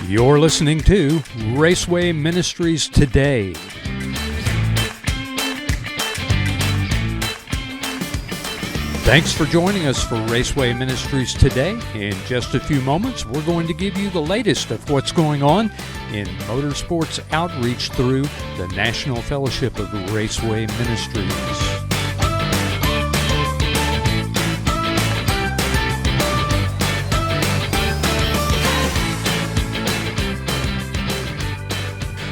You're listening to Raceway Ministries Today. Thanks for joining us for Raceway Ministries Today. In just a few moments, we're going to give you the latest of what's going on in motorsports outreach through the National Fellowship of Raceway Ministries.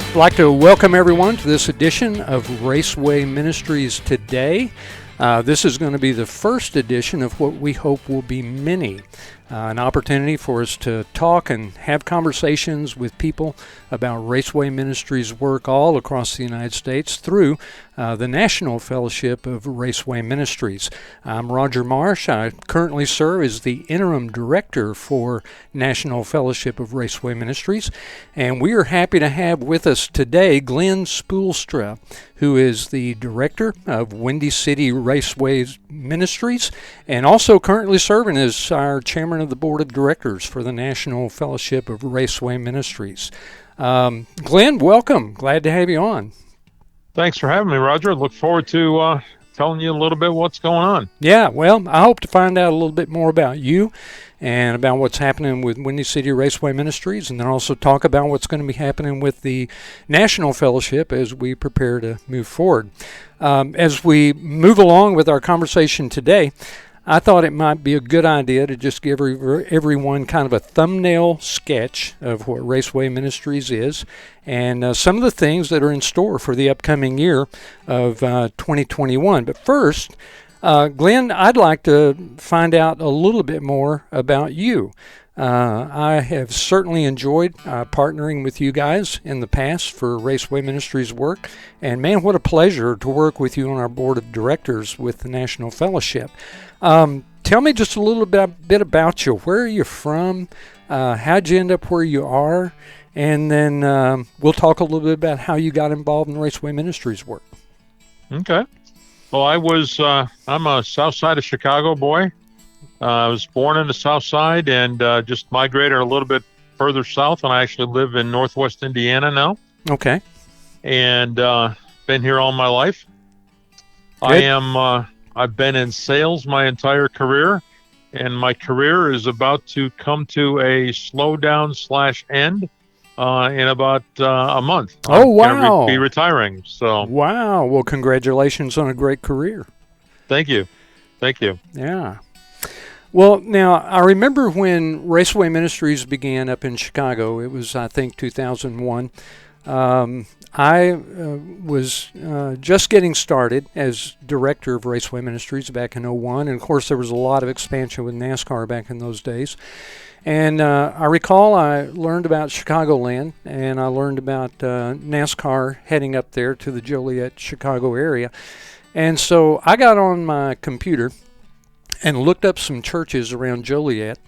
I'd like to welcome everyone to this edition of Raceway Ministries Today. This is going to be the first edition of what we hope will be many. An opportunity for us to talk and have conversations with people about Raceway Ministries' work all across the United States through the National Fellowship of Raceway Ministries. I'm Roger Marsh. I currently serve as the Interim Director for National Fellowship of Raceway Ministries, and we are happy to have with us today Glenn Spoolstra, who is the Director of Windy City Raceway Ministries and also currently serving as our Chairman of the Board of Directors for the National Fellowship of Raceway Ministries. Glenn, welcome. Glad to have you on. Thanks for having me, Roger. Look forward to telling you a little bit what's going on. Yeah, well, I hope to find out a little bit more about you and about what's happening with Windy City Raceway Ministries, and then also talk about what's going to be happening with the National Fellowship as we prepare to move forward. As we move along with our conversation today, I thought it might be a good idea to just give everyone kind of a thumbnail sketch of what Raceway Ministries is and some of the things that are in store for the upcoming year of 2021. But first, Glenn, I'd like to find out a little bit more about you. I have certainly enjoyed partnering with you guys in the past for Raceway Ministries work, and man, what a pleasure to work with you on our board of directors with the National Fellowship. Tell me just a little bit about you. Where are you from? How'd you end up where you are? And then we'll talk a little bit about how you got involved in Raceway Ministries work. Okay. Well, I'm a South Side of Chicago boy. I was born in the South Side and just migrated a little bit further south, and I actually live in Northwest Indiana now. Okay. And been here all my life. Good. I've been in sales my entire career, and my career is about to come to a slowdown/end in about a month. Oh, wow. I'm going to be retiring. So. Wow. Well, congratulations on a great career. Thank you. Thank you. Yeah. Well, now, I remember when Raceway Ministries began up in Chicago. It was, I think, 2001. I was just getting started as director of Raceway Ministries back in 2001. And, of course, there was a lot of expansion with NASCAR back in those days. And I recall I learned about Chicagoland, and I learned about NASCAR heading up there to the Joliet, Chicago area. And so I got on my computer and looked up some churches around Joliet.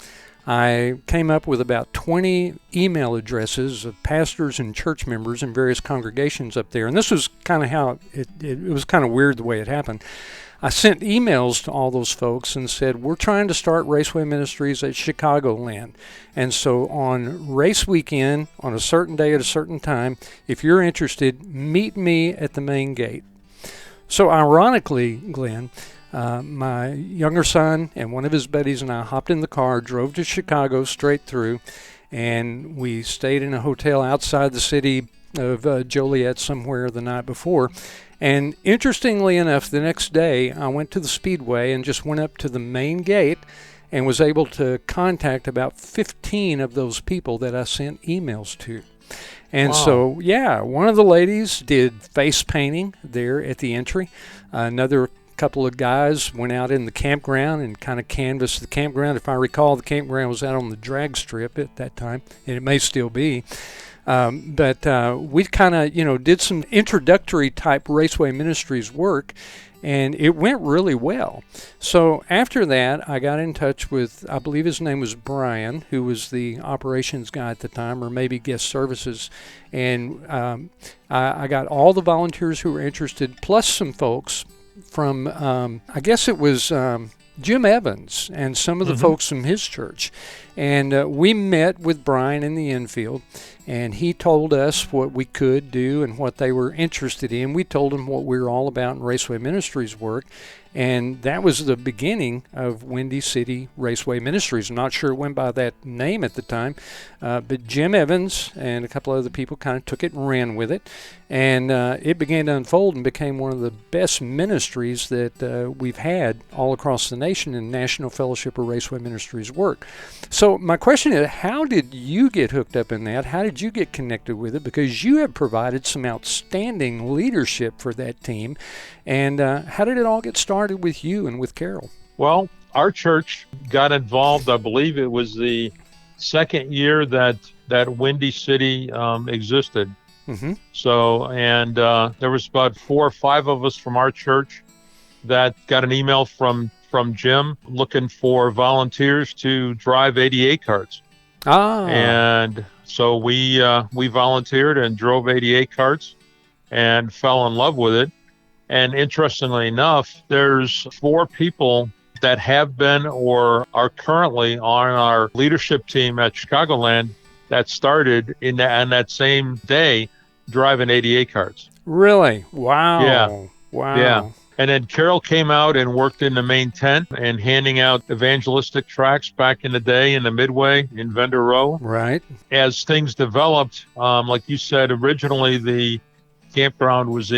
I came up with about 20 email addresses of pastors and church members in various congregations up there. And this was kind of how it was kind of weird the way it happened. I sent emails to all those folks and said, we're trying to start Raceway Ministries at Chicagoland. And so on race weekend, on a certain day at a certain time, if you're interested, meet me at the main gate. So ironically, Glenn, my younger son and one of his buddies and I hopped in the car, drove to Chicago straight through, and we stayed in a hotel outside the city of Joliet somewhere the night before. And interestingly enough, the next day I went to the Speedway and just went up to the main gate and was able to contact about 15 of those people that I sent emails to. And So, yeah, one of the ladies did face painting there at the entry. Another couple of guys went out in the campground and kind of canvassed the campground. If I recall, the campground was out on the drag strip at that time, and it may still be. But we kind of, did some introductory type Raceway Ministries work, and it went really well. So after that, I got in touch with, I believe his name was Brian, who was the operations guy at the time, or maybe guest services. And I got all the volunteers who were interested, plus some folks from, I guess it was Jim Evans and some of the folks from his church. And we met with Brian in the infield, and he told us what we could do and what they were interested in. We told him what we were all about in Raceway Ministries work, and that was the beginning of Windy City Raceway Ministries. I'm not sure it went by that name at the time, but Jim Evans and a couple other people kind of took it and ran with it, and it began to unfold and became one of the best ministries that we've had all across the nation in National Fellowship of Raceway Ministries work. So my question is, how did you get hooked up in that? How did you get connected with it? Because you have provided some outstanding leadership for that team. And how did it all get started with you and with Carol? Well, our church got involved, I believe it was the second year that Windy City existed. Mm-hmm. So, and there was about 4 or 5 of us from our church that got an email from Jim looking for volunteers to drive 88 carts. And so we volunteered and drove 88 carts and fell in love with it. And interestingly enough, there's 4 people that have been or are currently on our leadership team at Chicagoland that started on that same day driving 88 carts. Really? Wow. Yeah. Wow. Yeah. And then Carol came out and worked in the main tent and handing out evangelistic tracts back in the day in the Midway in Vendor Row. Right. As things developed, like you said, originally the campground was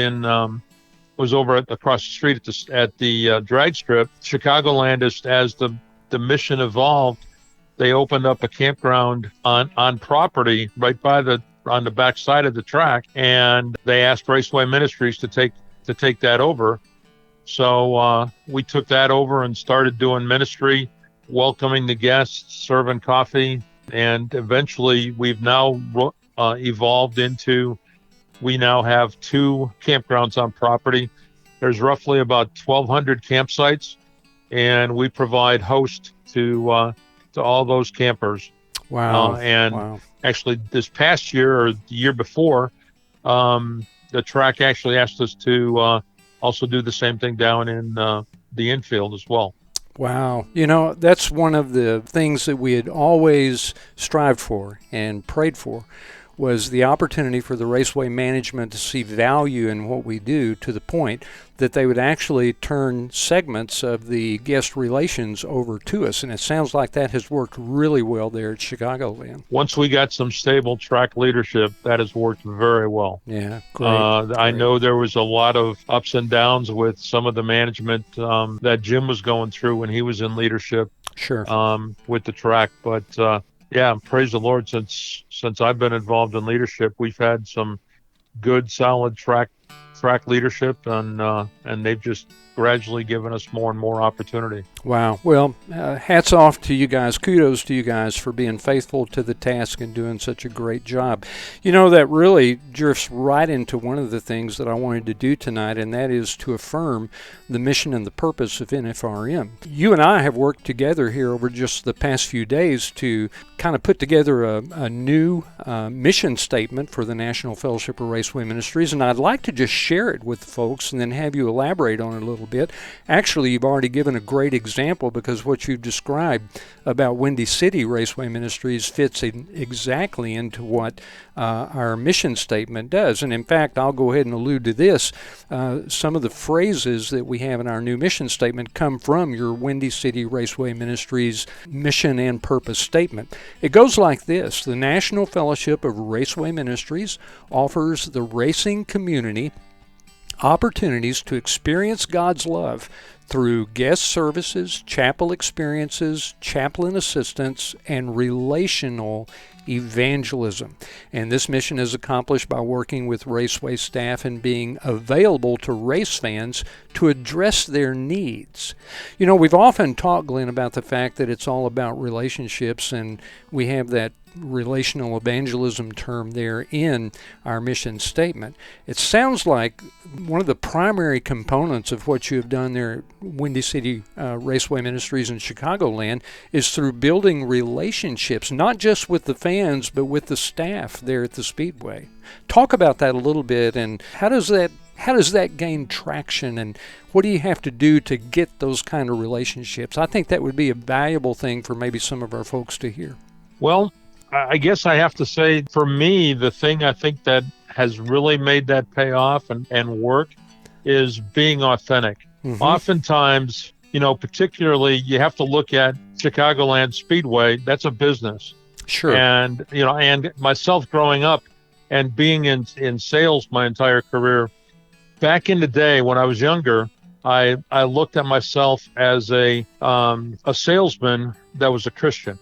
over across the street at the drag strip. Chicagoland, as the mission evolved, they opened up a campground on property right on the back side of the track, and they asked Raceway Ministries to take that over. So we took that over and started doing ministry, welcoming the guests, serving coffee, and eventually we've now evolved into, we now have 2 campgrounds on property. There's roughly about 1,200 campsites, and we provide host to all those campers. Wow. Wow. Actually, this past year or the year before, the track actually asked us to also do the same thing down in the infield as well. Wow. You know, that's one of the things that we had always strived for and prayed for, was the opportunity for the raceway management to see value in what we do, to the point that they would actually turn segments of the guest relations over to us. And it sounds like that has worked really well there at Chicagoland. Once we got some stable track leadership, that has worked very well. Yeah, great. I know there was a lot of ups and downs with some of the management that Jim was going through when he was in leadership. Sure. With the track. But yeah, praise the Lord, since I've been involved in leadership, we've had some good, solid track leadership, and they've just gradually given us more and more opportunity. Wow. Well, hats off to you guys. Kudos to you guys for being faithful to the task and doing such a great job. You know, that really drifts right into one of the things that I wanted to do tonight, and that is to affirm the mission and the purpose of NFRM. You and I have worked together here over just the past few days to kind of put together a new mission statement for the National Fellowship of Raceway Ministries, and I'd like to just share it with the folks and then have you elaborate on it a little bit. Actually, you've already given a great example, because what you've described about Windy City Raceway Ministries fits exactly into what our mission statement does. And in fact, I'll go ahead and allude to this. Some of the phrases that we have in our new mission statement come from your Windy City Raceway Ministries mission and purpose statement. It goes like this: the National Fellowship of Raceway Ministries offers the racing community opportunities to experience God's love through guest services, chapel experiences, chaplain assistance, and relational evangelism. And this mission is accomplished by working with Raceway staff and being available to race fans to address their needs. You know, we've often talked, Glenn, about the fact that it's all about relationships, and we have that relational evangelism term there in our mission statement. It sounds like one of the primary components of what you have done there at Windy City Raceway Ministries in Chicagoland is through building relationships, not just with the fans, but with the staff there at the Speedway. Talk about that a little bit, and how does that How does that gain traction, and what do you have to do to get those kind of relationships? I think that would be a valuable thing for maybe some of our folks to hear. Well, I guess I have to say, for me, the thing I think that has really made that pay off and work is being authentic. Mm-hmm. Oftentimes, particularly you have to look at Chicagoland Speedway. That's a business. Sure. And, and myself growing up and being in sales my entire career, back in the day when I was younger, I looked at myself as a salesman that was a Christian.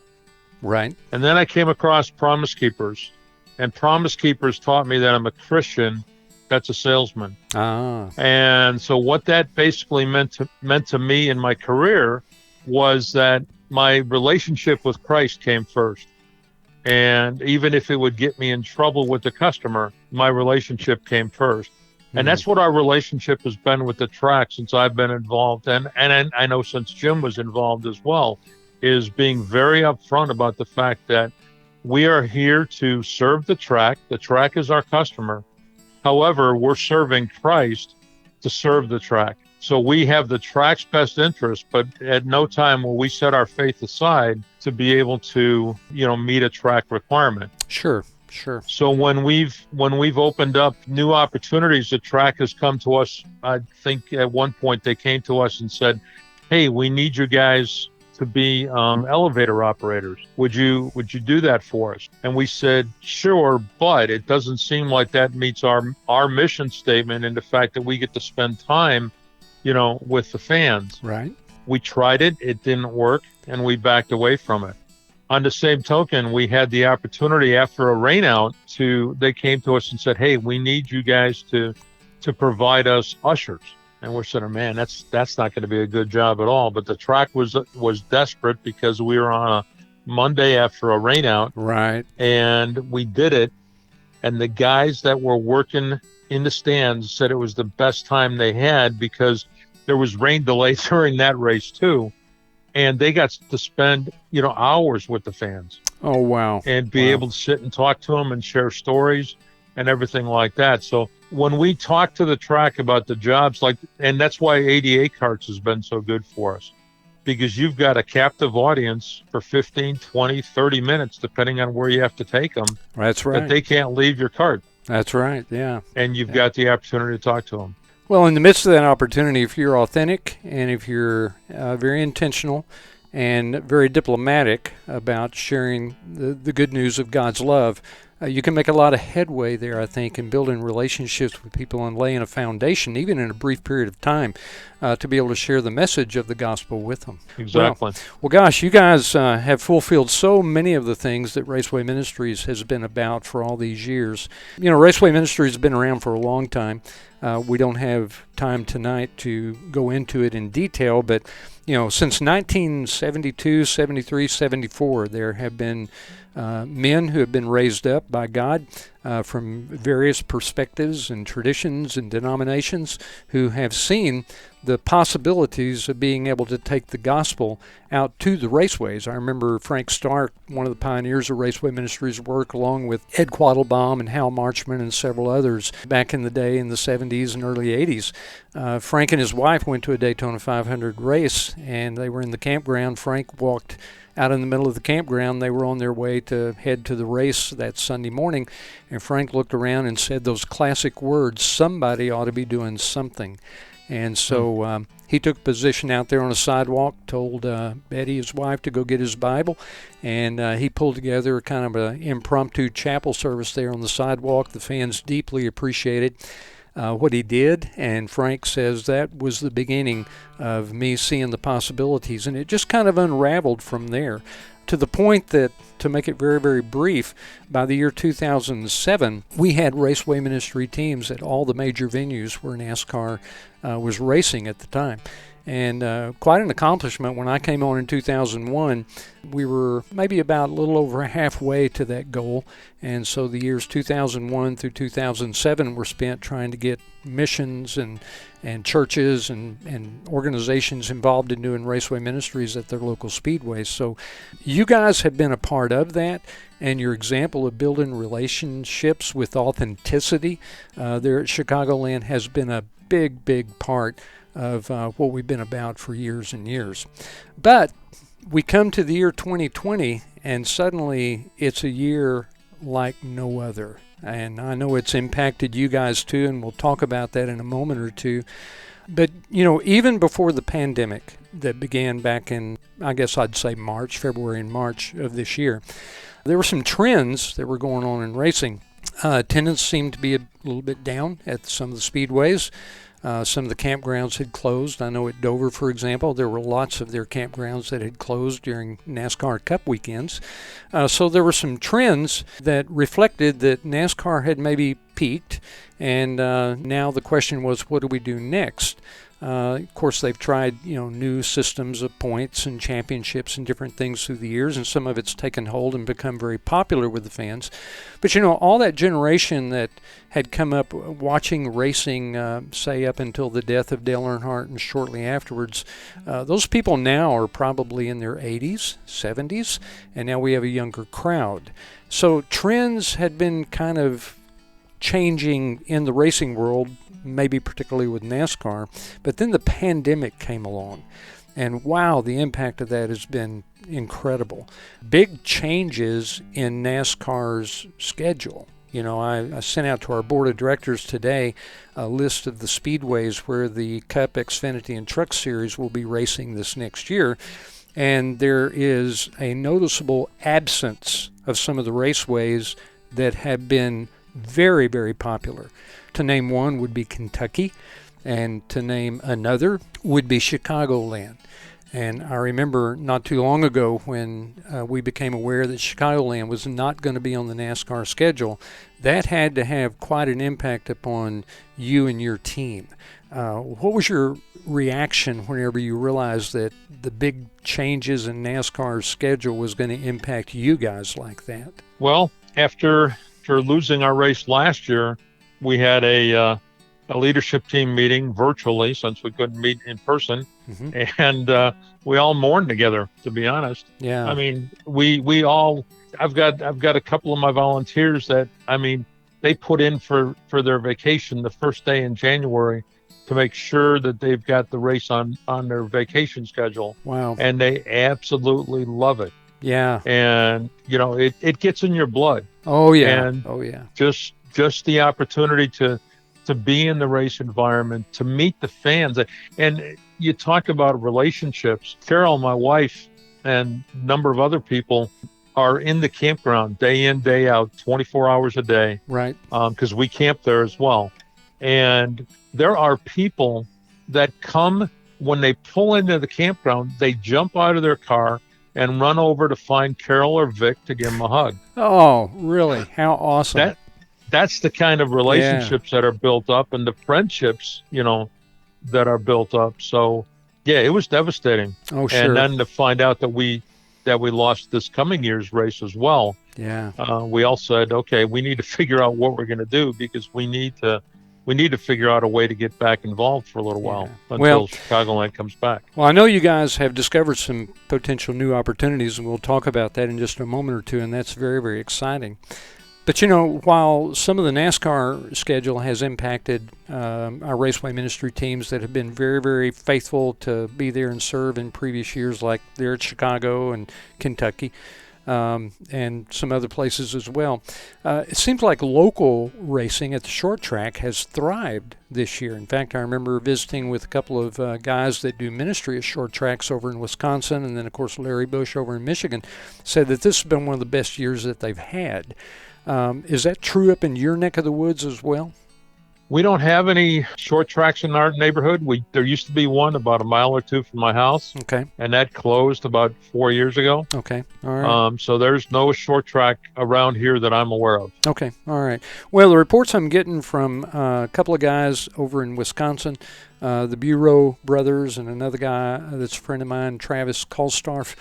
Right. And then I came across Promise Keepers, and Promise Keepers taught me that I'm a Christian that's a salesman. Ah. And so what that basically meant to me in my career was that my relationship with Christ came first. And even if it would get me in trouble with the customer, my relationship came first. And that's what our relationship has been with the track since I've been involved. And I know since Jim was involved as well, is being very upfront about the fact that we are here to serve the track. The track is our customer. However, we're serving Christ to serve the track. So we have the track's best interest, but at no time will we set our faith aside to be able to, meet a track requirement. Sure. So when we've opened up new opportunities, the track has come to us. I think at one point they came to us and said, "Hey, we need you guys to be elevator operators. Would you do that for us?" And we said, "Sure," but it doesn't seem like that meets our mission statement and the fact that we get to spend time, with the fans. Right. We tried it, it didn't work, and we backed away from it. On the same token, we had the opportunity after a rainout they came to us and said, "Hey, we need you guys to provide us ushers." And we're saying, "Man, that's not going to be a good job at all." But the track was desperate because we were on a Monday after a rainout. Right. And we did it. And the guys that were working in the stands said it was the best time they had because there was rain delay during that race too. And they got to spend, hours with the fans. Oh, wow. And be able to sit and talk to them and share stories and everything like that. So when we talk to the track about the jobs, and that's why 88 Carts has been so good for us, because you've got a captive audience for 15, 20, 30 minutes, depending on where you have to take them. That's right. That they can't leave your cart. That's right, yeah. And you've got the opportunity to talk to them. Well, in the midst of that opportunity, if you're authentic and if you're very intentional and very diplomatic about sharing the good news of God's love, you can make a lot of headway there, I think, in building relationships with people and laying a foundation, even in a brief period of time, to be able to share the message of the gospel with them. Exactly. Well, gosh, you guys have fulfilled so many of the things that Raceway Ministries has been about for all these years. Raceway Ministries has been around for a long time. We don't have time tonight to go into it in detail, but since 1972, 73, 74, there have been men who have been raised up by God from various perspectives and traditions and denominations who have seen the possibilities of being able to take the gospel out to the raceways. I remember Frank Stark, one of the pioneers of Raceway Ministries' work, along with Ed Quattlebaum and Hal Marchman and several others back in the day in the 70s and early 80s. Frank and his wife went to a Daytona 500 race, and they were in the campground. Frank walked out in the middle of the campground. They were on their way to head to the race that Sunday morning, and Frank looked around and said those classic words, "Somebody ought to be doing something." And so he took position out there on a sidewalk, told Betty, his wife, to go get his Bible, and he pulled together kind of an impromptu chapel service there on the sidewalk. The fans deeply appreciated what he did, and Frank says that was the beginning of me seeing the possibilities, and it just kind of unraveled from there, to the point that, to make it very, very brief, by the year 2007, we had Raceway Ministry teams at all the major venues where NASCAR was racing at the time. And quite an accomplishment. When I came on in 2001, we were maybe about a little over halfway to that goal. And so the years 2001 through 2007 were spent trying to get missions and churches and organizations involved in doing Raceway Ministries at their local speedways. So you guys have been a part of that. and your example of building relationships with authenticity there at Chicagoland has been a big, big part of what we've been about for years and years. But we come to the year 2020, and suddenly it's a year like no other. And I know it's impacted you guys too, and we'll talk about that in a moment or two. But, even before the pandemic that began back in, I guess I'd say February and March of this year, there were some trends that were going on in racing. Attendance seemed to be a little bit down at some of the speedways. Some of the campgrounds had closed. I know at Dover, for example, there were lots of their campgrounds that had closed during NASCAR Cup weekends. So there were some trends that reflected that NASCAR had maybe peaked, and now the question was, what do we do next? Of course, they've tried, new systems of points and championships and different things through the years, and some of it's taken hold and become very popular with the fans. But, all that generation that had come up watching racing, say, up until the death of Dale Earnhardt and shortly afterwards, those people now are probably in their 80s, 70s, and now we have a younger crowd. So trends had been kind of changing in the racing world, maybe particularly with NASCAR, but then the pandemic came along, and wow, the impact of that has been incredible. Big changes in NASCAR's schedule. I sent out to our board of directors today a list of the speedways where the Cup, Xfinity, and Truck Series will be racing this next year, and there is a noticeable absence of some of the raceways that have been very, very popular. To name one would be Kentucky, and to name another would be Chicagoland. And I remember not too long ago when we became aware that Chicagoland was not going to be on the NASCAR schedule. That had to have quite an impact upon you and your team. What was your reaction whenever you realized that the big changes in NASCAR's schedule was going to impact you guys like that? Well, after losing our race last year, we had a leadership team meeting virtually since we couldn't meet in person, and we all mourned together. To be honest, yeah. I mean, we all. I've got a couple of my volunteers that they put in for their vacation the first day in January to make sure that they've got the race on their vacation schedule. Wow! And they absolutely love it. Yeah. And it gets in your blood. Oh yeah. And oh yeah. Just the opportunity to be in the race environment, to meet the fans. And you talk about relationships. Carol, my wife, and a number of other people are in the campground day in, day out, 24 hours a day. Right. Because we camp there as well. And there are people that come when they pull into the campground, they jump out of their car and run over to find Carol or Vic to give them a hug. Oh, really? How awesome. That's the kind of relationships that are built up, and the friendships, that are built up. So, yeah, it was devastating. Oh, sure. And then to find out that we lost this coming year's race as well. Yeah. We all said, okay, we need to figure out what we're going to do, because we need to figure out a way to get back involved for a little while until Chicagoland comes back. Well, I know you guys have discovered some potential new opportunities, and we'll talk about that in just a moment or two, and that's very, very exciting. But, while some of the NASCAR schedule has impacted our Raceway Ministry teams that have been very, very faithful to be there and serve in previous years, like there at Chicago and Kentucky, and some other places as well, it seems like local racing at the short track has thrived this year. In fact, I remember visiting with a couple of guys that do ministry at short tracks over in Wisconsin, and then, of course, Larry Bush over in Michigan, said that this has been one of the best years that they've had. Is that true up in your neck of the woods as well? We don't have any short tracks in our neighborhood. There used to be one about a mile or two from my house. Okay. And that closed about 4 years ago. Okay. All right. So there's no short track around here that I'm aware of. Okay. All right. Well, the reports I'm getting from a couple of guys over in Wisconsin, the Bureau brothers and another guy that's a friend of mine, Travis Kolstarf,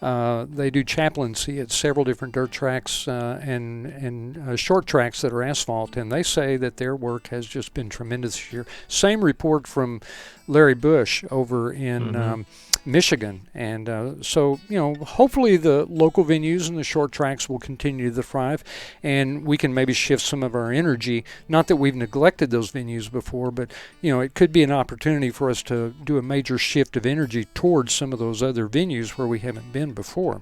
They do chaplaincy at several different dirt tracks and short tracks that are asphalt, and they say that their work has just been tremendous this year. Same report from Larry Bush over in Michigan. And so, hopefully the local venues and the short tracks will continue to thrive, and we can maybe shift some of our energy. Not that we've neglected those venues before, but, it could be an opportunity for us to do a major shift of energy towards some of those other venues where we haven't been before.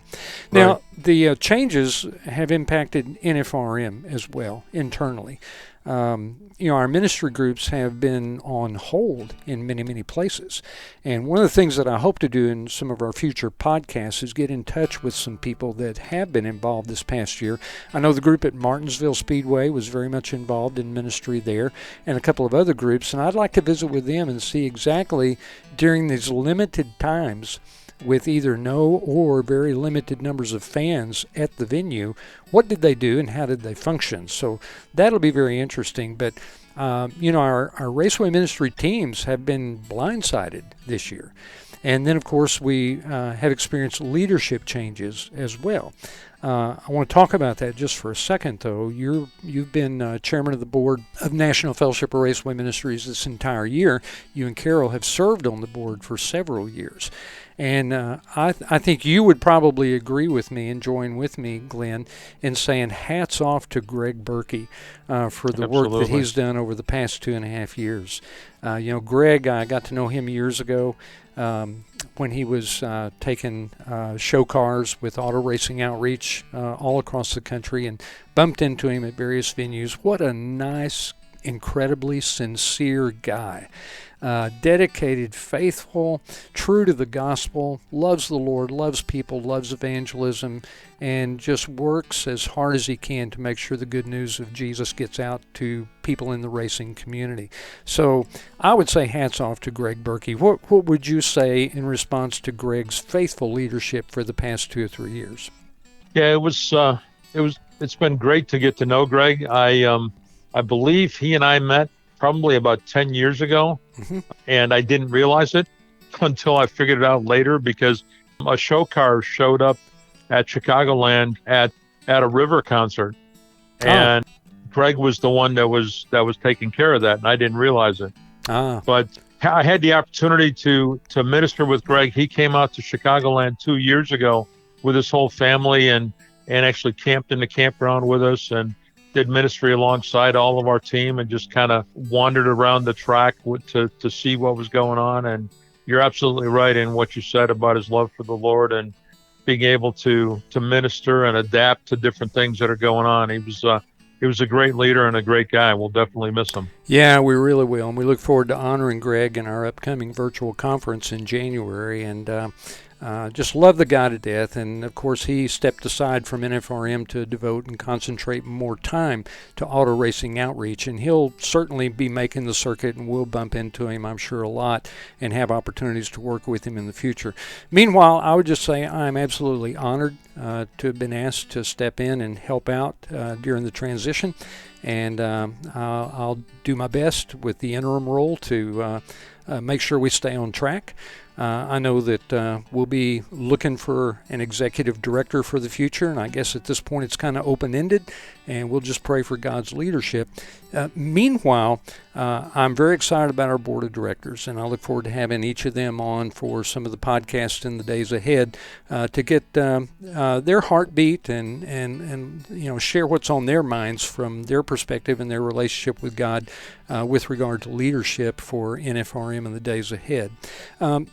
Now, Right. the changes have impacted NFRM as well internally. Our ministry groups have been on hold in many, many places. And one of the things that I hope to do in some of our future podcasts is get in touch with some people that have been involved this past year. I know the group at Martinsville Speedway was very much involved in ministry there, and a couple of other groups. And I'd like to visit with them and see exactly during these limited times with either no or very limited numbers of fans at the venue, what did they do and how did they function? So that'll be very interesting. But, our raceway ministry teams have been blindsided this year. And then, of course, we have experienced leadership changes as well. I want to talk about that just for a second, though. You've been chairman of the board of National Fellowship of Raceway Ministries this entire year. You and Carol have served on the board for several years. And I think you would probably agree with me and join with me, Glenn, in saying hats off to Greg Berkey for the work that he's done over the past 2.5 years. Greg, I got to know him years ago when he was taking show cars with Auto Racing Outreach all across the country, and bumped into him at various venues. What a nice, incredibly sincere guy. Dedicated, faithful, true to the gospel, loves the Lord, loves people, loves evangelism, and just works as hard as he can to make sure the good news of Jesus gets out to people in the racing community. So I would say hats off to Greg Berkey. What would you say in response to Greg's faithful leadership for the past 2 or 3 years? Yeah, it's been great to get to know Greg. I believe he and I met probably about 10 years ago, and I didn't realize it until I figured it out later, because a show car showed up at Chicagoland at a River concert, and Greg was the one that was taking care of that, and I didn't realize it. But I had the opportunity to minister with Greg. He came out to Chicagoland 2 years ago with his whole family and actually camped in the campground with us and did ministry alongside all of our team, and just kind of wandered around the track to see what was going on. And you're absolutely right in what you said about his love for the Lord and being able to minister and adapt to different things that are going on. He was a great leader and a great guy. We'll definitely miss him. Yeah, we really will. And we look forward to honoring Greg in our upcoming virtual conference in January. And just love the guy to death. And, of course, he stepped aside from NFRM to devote and concentrate more time to auto racing outreach. And he'll certainly be making the circuit, and we'll bump into him, I'm sure, a lot and have opportunities to work with him in the future. Meanwhile, I would just say I'm absolutely honored to have been asked to step in and help out during the transition. And I'll do my best with the interim role to make sure we stay on track. I know that we'll be looking for an executive director for the future, and I guess at this point it's kind of open-ended, and we'll just pray for God's leadership. Meanwhile, I'm very excited about our board of directors, and I look forward to having each of them on for some of the podcasts in the days ahead to get their heartbeat and share what's on their minds from their perspective and their relationship with God with regard to leadership for NFRM in the days ahead.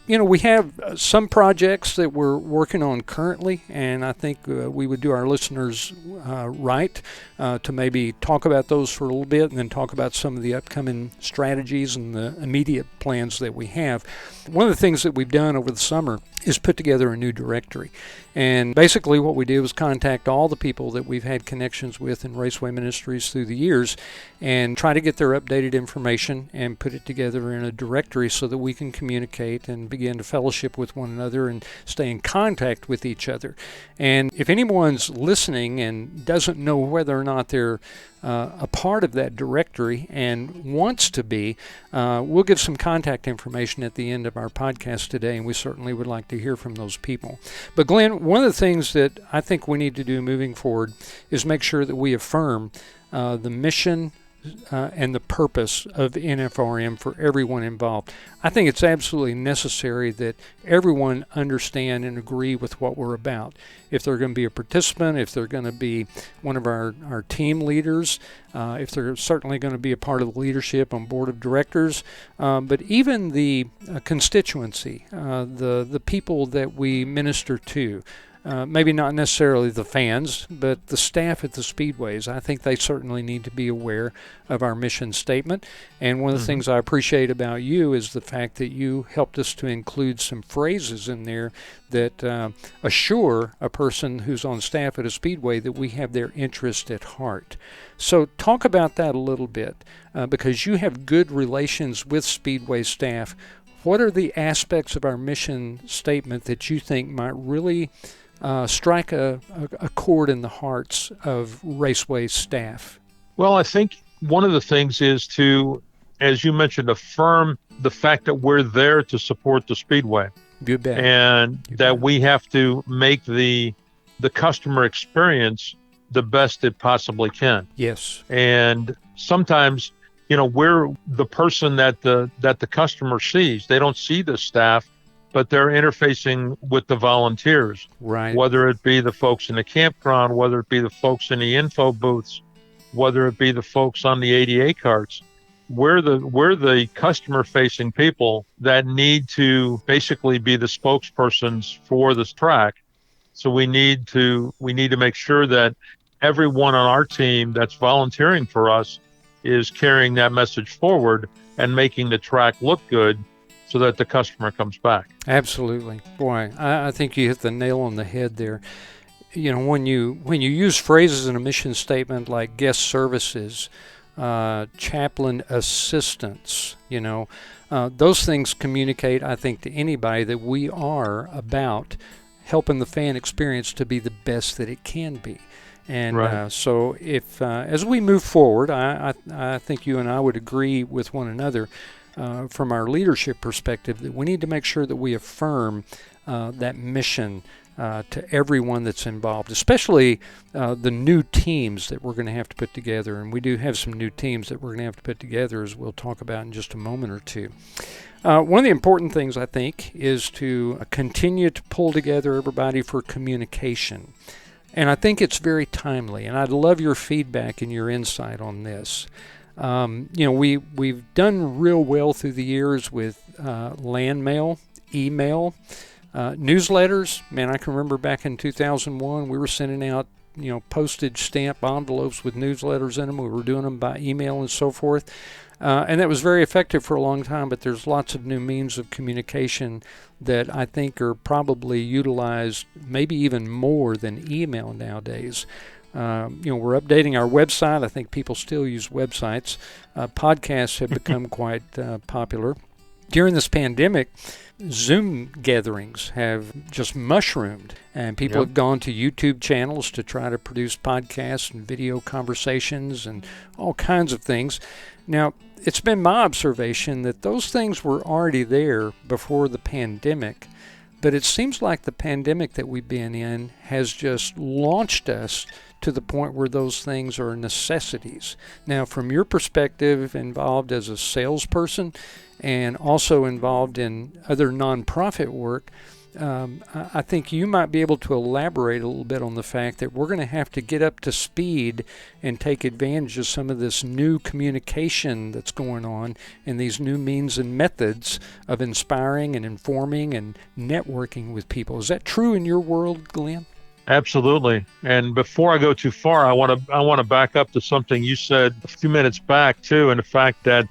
We have some projects that we're working on currently, and I think we would do our listeners right to maybe talk about those for a little bit and then talk about some of the upcoming strategies and the immediate plans that we have. One of the things that we've done over the summer is put together a new directory. And basically what we did was contact all the people that we've had connections with in Raceway Ministries through the years and try to get their updated information and put it together in a directory so that we can communicate and begin to fellowship with one another and stay in contact with each other. And if anyone's listening and doesn't know whether or not they're a part of that directory and wants to be, we'll give some contact information at the end of our podcast today, and we certainly would like to hear from those people. But Glenn, one of the things that I think we need to do moving forward is make sure that we affirm the mission and the purpose of NFRM for everyone involved. I think it's absolutely necessary that everyone understand and agree with what we're about. If they're going to be a participant, if they're going to be one of our team leaders, if they're certainly going to be a part of the leadership on board of directors, but even the constituency, the people that we minister to, maybe not necessarily the fans, but the staff at the speedways. I think they certainly need to be aware of our mission statement. And one of the things I appreciate about you is the fact that you helped us to include some phrases in there that assure a person who's on staff at a speedway that we have their interest at heart. So talk about that a little bit, because you have good relations with speedway staff. What are the aspects of our mission statement that you think might really strike a chord in the hearts of Raceway staff? Well, I think one of the things is to, as you mentioned, affirm the fact that we're there to support the Speedway. Good bet. And you that bet. we have to make the customer experience the best it possibly can. Yes. And sometimes, we're the person that the customer sees. They don't see the staff, but they're interfacing with the volunteers, right? Whether it be the folks in the campground, whether it be the folks in the info booths, whether it be the folks on the ADA carts. We're the customer-facing people that need to basically be the spokespersons for this track. So we need to make sure that everyone on our team that's volunteering for us is carrying that message forward and making the track look good, so that the customer comes back. Absolutely. Boy, I think you hit the nail on the head there. When you use phrases in a mission statement like guest services, chaplain assistance, those things communicate, I think, to anybody that we are about helping the fan experience to be the best that it can be. And right. So if, as we move forward, I think you and I would agree with one another, from our leadership perspective, that we need to make sure that we affirm that mission to everyone that's involved, especially the new teams that we're going to have to put together. And we do have some new teams that we're going to have to put together, as we'll talk about in just a moment or two. One of the important things, I think, is to continue to pull together everybody for communication. And I think it's very timely, and I'd love your feedback and your insight on this. We've done real well through the years with land mail, email, newsletters. Man, I can remember back in 2001, we were sending out, postage stamp envelopes with newsletters in them. We were doing them by email and so forth. And that was very effective for a long time, but there's lots of new means of communication that I think are probably utilized maybe even more than email nowadays. We're updating our website. I think people still use websites. Podcasts have become quite popular. During this pandemic, Zoom gatherings have just mushroomed, and people have gone to YouTube channels to try to produce podcasts and video conversations and all kinds of things. Now, it's been my observation that those things were already there before the pandemic, but it seems like the pandemic that we've been in has just launched us to the point where those things are necessities. Now, from your perspective, involved as a salesperson and also involved in other nonprofit work, I think you might be able to elaborate a little bit on the fact that we're going to have to get up to speed and take advantage of some of this new communication that's going on and these new means and methods of inspiring and informing and networking with people. Is that true in your world, Glenn? Absolutely. And before I go too far, I want to back up to something you said a few minutes back too, and the fact that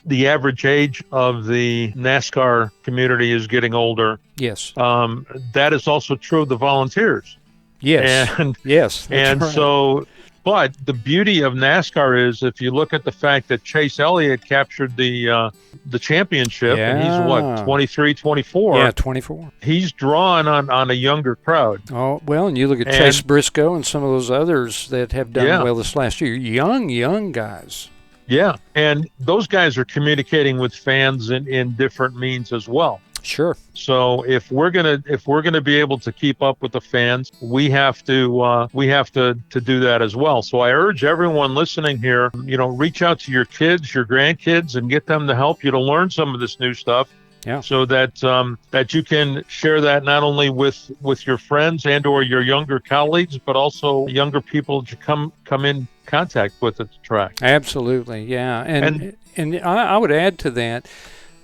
the average age of the NASCAR community is getting older. Yes. That is also true of the volunteers. Yes. And yes. And right. so But the beauty of NASCAR is, if you look at the fact that Chase Elliott captured the championship, and he's what, 23, 24? Yeah, 24. He's drawn on a younger crowd. Oh, well, and you look at Chase Briscoe and some of those others that have done well this last year. Young guys. Yeah, and those guys are communicating with fans in different means as well. Sure. So if we're gonna be able to keep up with the fans, we have to do that as well. So I urge everyone listening here, reach out to your kids, your grandkids, and get them to help you to learn some of this new stuff. Yeah. So that you can share that not only with your friends and or your younger colleagues, but also younger people that you come in contact with at the track. Absolutely. Yeah. And I would add to that.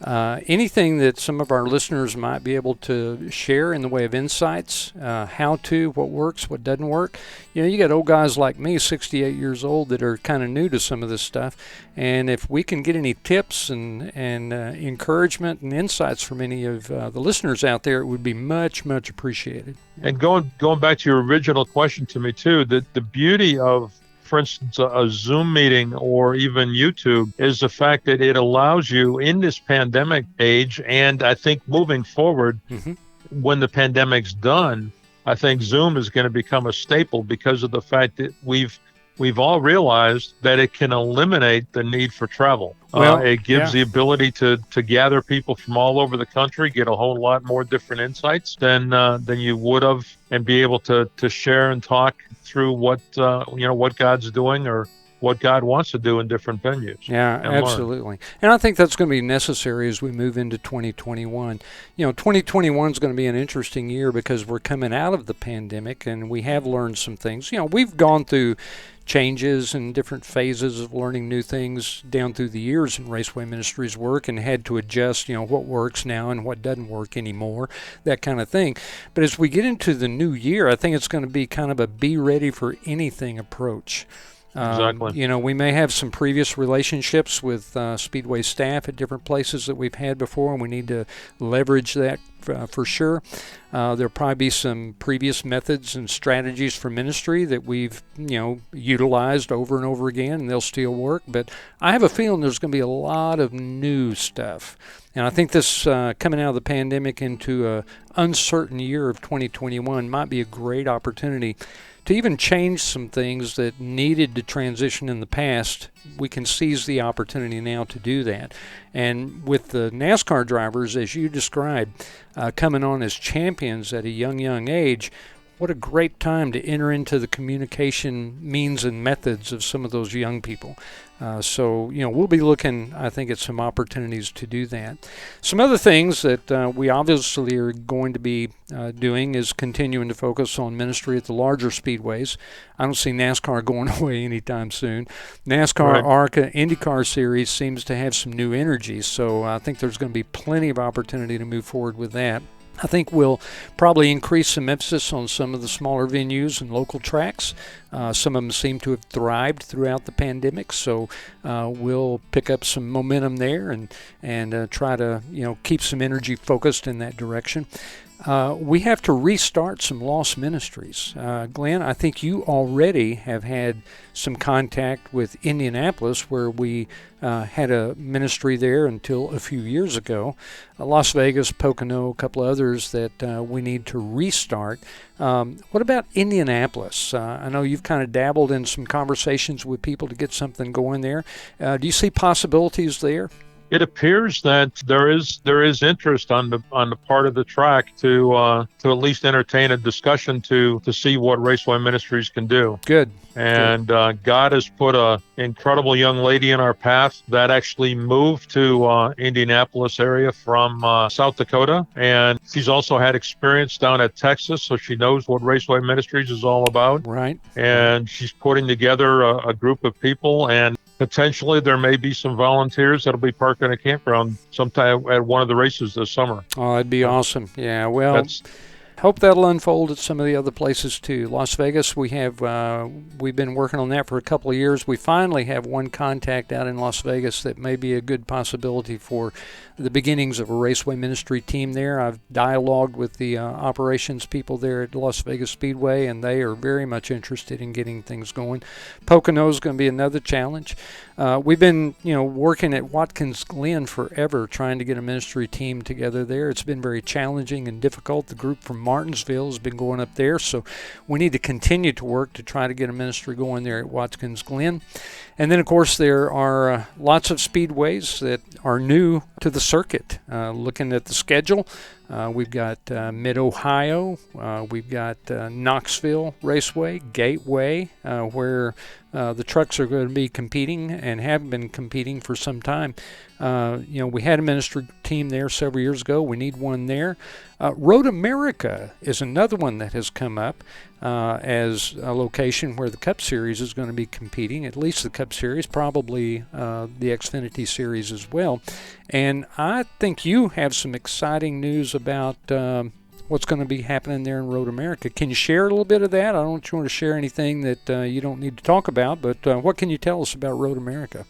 Anything that some of our listeners might be able to share in the way of insights, what works, what doesn't work. You got old guys like me, 68 years old, that are kind of new to some of this stuff. And if we can get any tips and encouragement and insights from any of the listeners out there, it would be much, much appreciated. And going back to your original question to me too, the beauty of, for instance, a Zoom meeting or even YouTube is the fact that it allows you in this pandemic age, and I think moving forward, when the pandemic's done, I think Zoom is going to become a staple because of the fact that we've all realized that it can eliminate the need for travel. It gives the ability to gather people from all over the country, get a whole lot more different insights than you would have, and be able to share and talk through what God's doing or what God wants to do in different venues. Yeah, absolutely. And I think that's going to be necessary as we move into 2021. 2021 is going to be an interesting year because we're coming out of the pandemic and we have learned some things. We've gone through changes and different phases of learning new things down through the years in Raceway Ministries work, and had to adjust, what works now and what doesn't work anymore, that kind of thing. But as we get into the new year, I think it's going to be kind of a be ready for anything approach. Exactly. We may have some previous relationships with Speedway staff at different places that we've had before, and we need to leverage that for sure. There'll probably be some previous methods and strategies for ministry that we've, utilized over and over again, and they'll still work. But I have a feeling there's going to be a lot of new stuff. And I think this coming out of the pandemic into an uncertain year of 2021 might be a great opportunity to even change some things that needed to transition in the past. We can seize the opportunity now to do that. And with the NASCAR drivers, as you described, coming on as champions at a young age, what a great time to enter into the communication means and methods of some of those young people. So we'll be looking, I think, at some opportunities to do that. Some other things that we obviously are going to be doing is continuing to focus on ministry at the larger speedways. I don't see NASCAR going away anytime soon. NASCAR ARCA IndyCar Series seems to have some new energy, so I think there's going to be plenty of opportunity to move forward with that. I think we'll probably increase some emphasis on some of the smaller venues and local tracks. Some of them seem to have thrived throughout the pandemic, so we'll pick up some momentum there and try to keep some energy focused in that direction. We have to restart some lost ministries. Glenn, I think you already have had some contact with Indianapolis, where we had a ministry there until a few years ago. Las Vegas, Pocono, a couple of others that we need to restart. What about Indianapolis? I know you've kind of dabbled in some conversations with people to get something going there. Do you see possibilities there? It appears that there is interest on the part of the track to at least entertain a discussion to see what Raceway Ministries can do. Good. And God has put a incredible young lady in our path that actually moved to Indianapolis area from South Dakota, and she's also had experience down at Texas, so she knows what Raceway Ministries is all about. Right. And she's putting together a group of people, and potentially there may be some volunteers that'll be parked in a campground sometime at one of the races this summer. Oh, that'd be awesome. Yeah, well, hope that'll unfold at some of the other places too. Las Vegas, we've been working on that for a couple of years. We finally have one contact out in Las Vegas that may be a good possibility for the beginnings of a Raceway Ministry team there. I've dialogued with the operations people there at Las Vegas Speedway, and they are very much interested in getting things going. Pocono is going to be another challenge. We've been, working at Watkins Glen forever, trying to get a ministry team together there. It's been very challenging and difficult. The group from Martinsville has been going up there, so we need to continue to work to try to get a ministry going there at Watkins Glen. And then, of course, there are lots of speedways that are new to the circuit. Looking at the schedule, we've got Mid-Ohio, we've got Knoxville Raceway, Gateway, where the trucks are going to be competing and have been competing for some time. We had a ministry team there several years ago. We need one there. Road America is another one that has come up as a location where the Cup Series is going to be competing, at least the Cup Series, probably the Xfinity Series as well. And I think you have some exciting news about what's going to be happening there in Road America. Can you share a little bit of that? I don't want you to share anything that you don't need to talk about, but what can you tell us about Road America?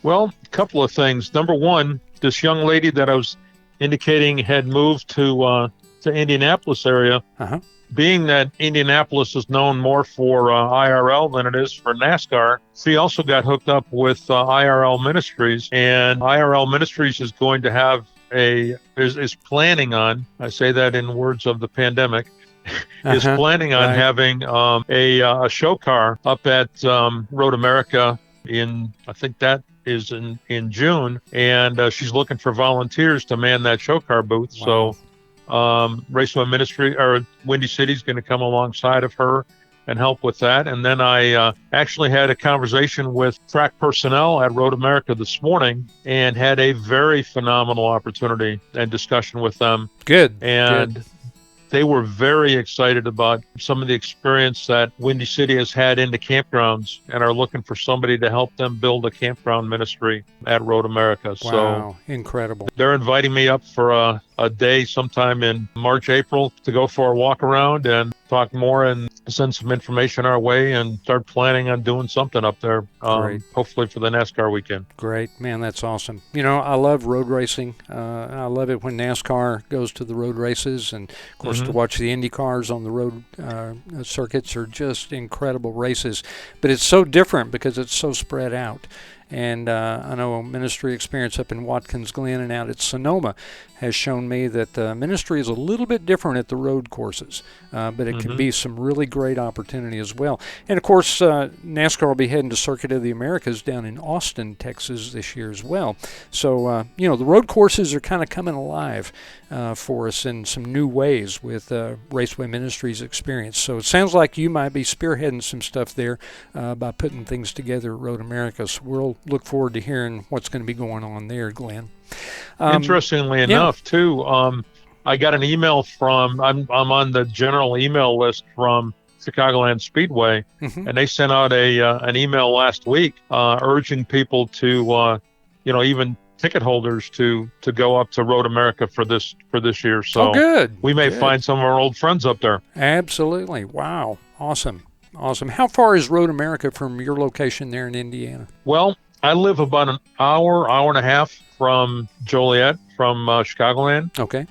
Well, a couple of things. Number one, this young lady that I was indicating had moved to Indianapolis area. Uh-huh. Being that Indianapolis is known more for IRL than it is for NASCAR, she also got hooked up with IRL Ministries, and IRL Ministries is going to have is planning on, I say that in words of the pandemic, is planning on having a show car up at Road America I think that is in June, and she's looking for volunteers to man that show car booth. Wow. So Raceway Ministry or Windy City is going to come alongside of her and help with that. And then I actually had a conversation with track personnel at Road America this morning and had a very phenomenal opportunity and discussion with them. Good. And they were very excited about some of the experience that Windy City has had in the campgrounds and are looking for somebody to help them build a campground ministry at Road America. Wow, so incredible. They're inviting me up for a day sometime in March, April to go for a walk around and talk more and send some information our way and start planning on doing something up there, hopefully for the NASCAR weekend. Great. Man, that's awesome. I love road racing. I love it when NASCAR goes to the road races, and of course to watch the Indy cars on the road circuits are just incredible races. But it's so different because it's so spread out. And I know ministry experience up in Watkins Glen and out at Sonoma has shown me that ministry is a little bit different at the road courses, but it can be some really great opportunity as well. And, of course, NASCAR will be heading to Circuit of the Americas down in Austin, Texas this year as well. So, the road courses are kind of coming alive for us in some new ways with Raceway Ministries experience. So it sounds like you might be spearheading some stuff there by putting things together at Road America. So we'll look forward to hearing what's going to be going on there, Glenn. Interestingly enough, too, I got an email from, I'm on the general email list from Chicagoland Speedway, and they sent out an email last week urging people to, even ticket holders to go up to Road America for this year. So good. We may find some of our old friends up there. Absolutely. Wow. Awesome. How far is Road America from your location there in Indiana? Well, I live about an hour and a half from Joliet, from Chicagoland. Okay.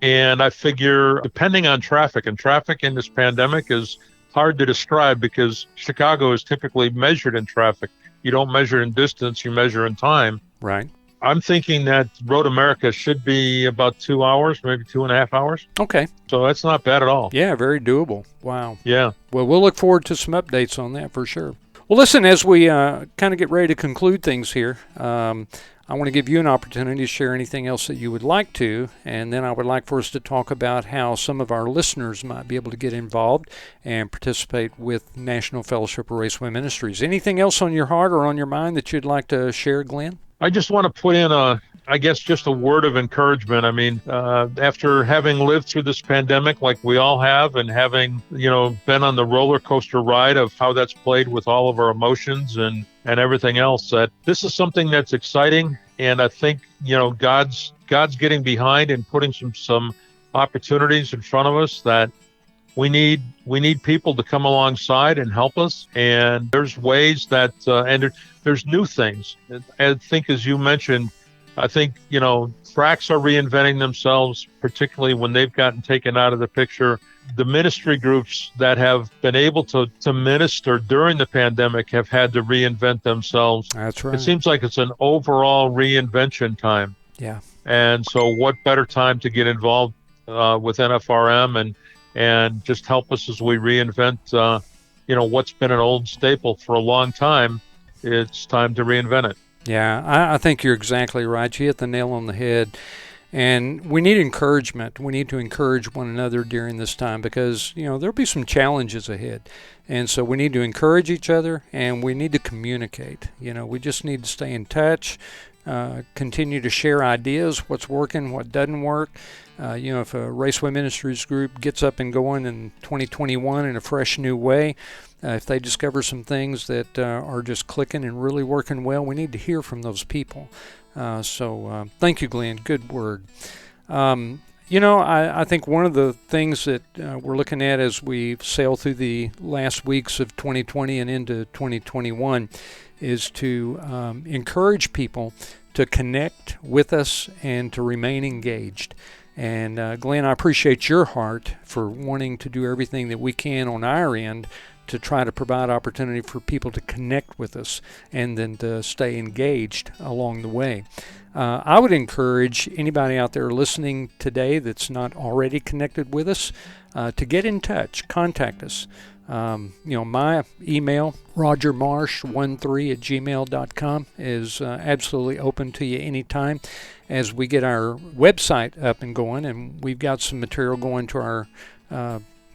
And I figure, depending on traffic, and traffic in this pandemic is hard to describe because Chicago is typically measured in traffic. You don't measure in distance, you measure in time. Right. I'm thinking that Road America should be about 2 hours, maybe 2.5 hours. Okay. So that's not bad at all. Yeah, very doable. Wow. Yeah. Well, we'll look forward to some updates on that for sure. Well, listen, as we kind of get ready to conclude things here, I want to give you an opportunity to share anything else that you would like to, and then I would like for us to talk about how some of our listeners might be able to get involved and participate with National Fellowship of Raceway Ministries. Anything else on your heart or on your mind that you'd like to share, Glenn? I just want to put in just a word of encouragement. I mean, after having lived through this pandemic like we all have, and having, been on the roller coaster ride of how that's played with all of our emotions and everything else, that this is something that's exciting. And I think, God's getting behind and putting some opportunities in front of us that we need people to come alongside and help us. And there's ways that there's new things. I think, as you mentioned, I think tracks are reinventing themselves, particularly when they've gotten taken out of the picture. The ministry groups that have been able to minister during the pandemic have had to reinvent themselves. That's right. It seems like it's an overall reinvention time. Yeah. And so what better time to get involved with NFRM and just help us as we reinvent, what's been an old staple for a long time. It's time to reinvent it. Yeah, I think you're exactly right. You hit the nail on the head. And we need encouragement. We need to encourage one another during this time because, there'll be some challenges ahead. And so we need to encourage each other and we need to communicate. We just need to stay in touch, continue to share ideas, what's working, what doesn't work. If a Raceway Ministries group gets up and going in 2021 in a fresh new way, if they discover some things that are just clicking and really working well, we need to hear from those people. So thank you, Glenn. Good word. I think one of the things that we're looking at as we sail through the last weeks of 2020 and into 2021 is to encourage people to connect with us and to remain engaged. And Glenn, I appreciate your heart for wanting to do everything that we can on our end to try to provide opportunity for people to connect with us and then to stay engaged along the way. I would encourage anybody out there listening today that's not already connected with us to get in touch, contact us. My email, rogermarsh13@gmail.com, is absolutely open to you anytime as we get our website up and going, and we've got some material going to our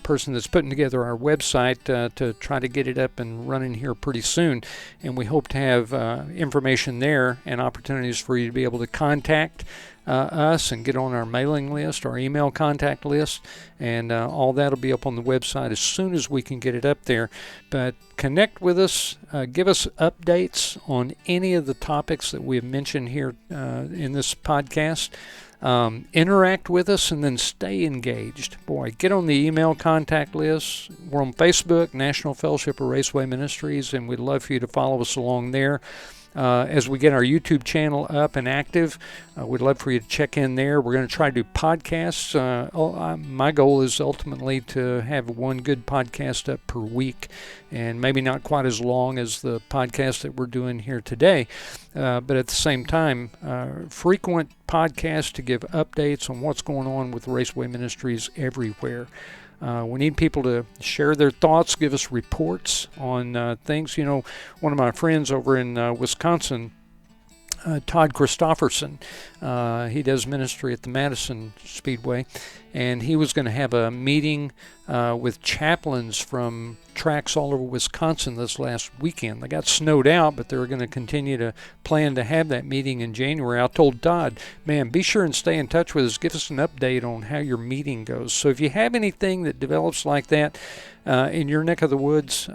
person that's putting together our website to try to get it up and running here pretty soon. And we hope to have information there and opportunities for you to be able to contact us and get on our mailing list, our email contact list, and all that will be up on the website as soon as we can get it up there. But connect with us, give us updates on any of the topics that we have mentioned here in this podcast. Interact with us and then stay engaged. Boy, get on the email contact list. We're on Facebook, National Fellowship of Raceway Ministries, and we'd love for you to follow us along there. As we get our YouTube channel up and active, we'd love for you to check in there. We're going to try to do podcasts. My goal is ultimately to have one good podcast up per week, and maybe not quite as long as the podcast that we're doing here today, but at the same time, frequent podcasts to give updates on what's going on with Raceway Ministries everywhere. We need people to share their thoughts, give us reports on things. One of my friends over in Wisconsin, Todd Christofferson, he does ministry at the Madison Speedway, and he was going to have a meeting with chaplains from tracks all over Wisconsin this last weekend. They got snowed out, but they're going to continue to plan to have that meeting in January. I told Todd, man, be sure and stay in touch with us. Give us an update on how your meeting goes. So if you have anything that develops like that in your neck of the woods,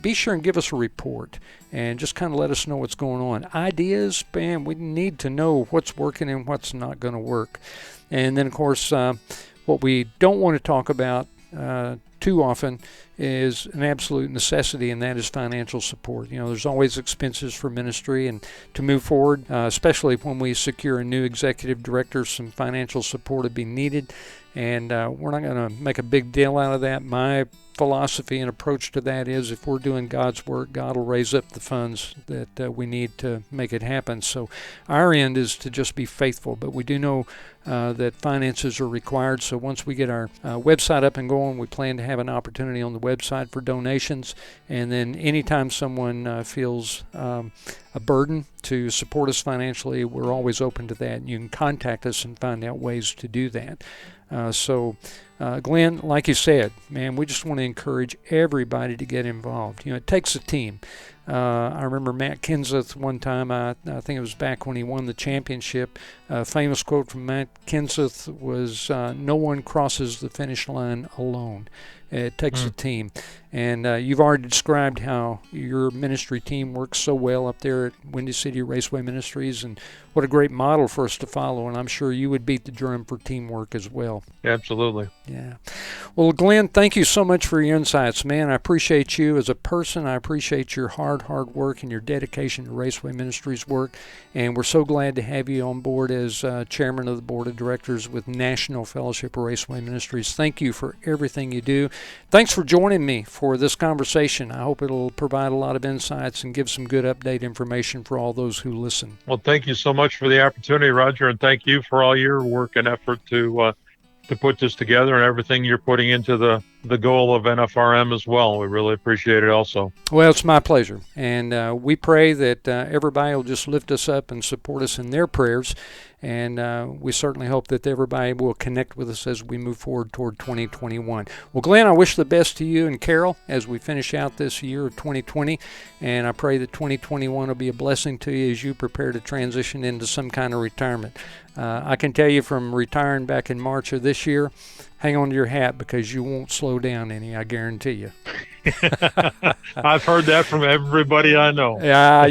be sure and give us a report and just kind of let us know what's going on. Ideas, man, we need to know what's working and what's not going to work. And then, of course, what we don't want to talk about too often is an absolute necessity, and that is financial support. There's always expenses for ministry, and to move forward, especially when we secure a new executive director, some financial support would be needed, and we're not going to make a big deal out of that. My philosophy and approach to that is if we're doing God's work, God will raise up the funds that we need to make it happen. So our end is to just be faithful, but we do know that finances are required. So once we get our website up and going, we plan to have an opportunity on the website for donations. And then anytime someone feels a burden to support us financially, we're always open to that. And you can contact us and find out ways to do that. Glenn, like you said, man, we just want to encourage everybody to get involved. It takes a team. I remember Matt Kenseth one time, I think it was back when he won the championship. A famous quote from Matt Kenseth was, "No one crosses the finish line alone. It takes a team." And you've already described how your ministry team works so well up there at Windy City Raceway Ministries, and what a great model for us to follow. And I'm sure you would beat the drum for teamwork as well. Absolutely. Yeah. Well, Glenn, thank you so much for your insights, man. I appreciate you as a person. I appreciate your hard work and your dedication to Raceway Ministries work. And we're so glad to have you on board as chairman of the board of directors with National Fellowship of Raceway Ministries. Thank you for everything you do. Thanks for joining me for this conversation. I hope it'll provide a lot of insights and give some good update information for all those who listen. Well, thank you so much for the opportunity, Roger, and thank you for all your work and effort to put this together and everything you're putting into the goal of NFRM as well. We really appreciate it also. Well, it's my pleasure. And we pray that everybody will just lift us up and support us in their prayers. And we certainly hope that everybody will connect with us as we move forward toward 2021. Well, Glenn, I wish the best to you and Carol as we finish out this year of 2020. And I pray that 2021 will be a blessing to you as you prepare to transition into some kind of retirement. I can tell you from retiring back in March of this year, hang on to your hat because you won't slow down any, I guarantee you. I've heard that from everybody I know. Yeah,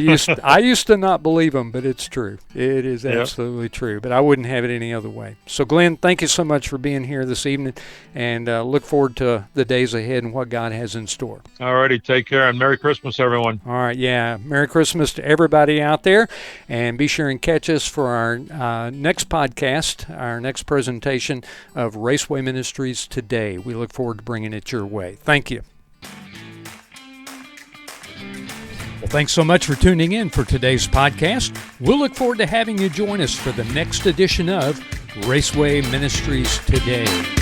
I used to not believe them, but it's true. It is absolutely true, but I wouldn't have it any other way. So, Glenn, thank you so much for being here this evening, and look forward to the days ahead and what God has in store. All righty, take care, and Merry Christmas, everyone. All right, yeah, Merry Christmas to everybody out there, and be sure and catch us for our next podcast, our next presentation of Raceway Ministries Today. We look forward to bringing it your way. Thank you. Well, thanks so much for tuning in for today's podcast. We'll look forward to having you join us for the next edition of Raceway Ministries Today.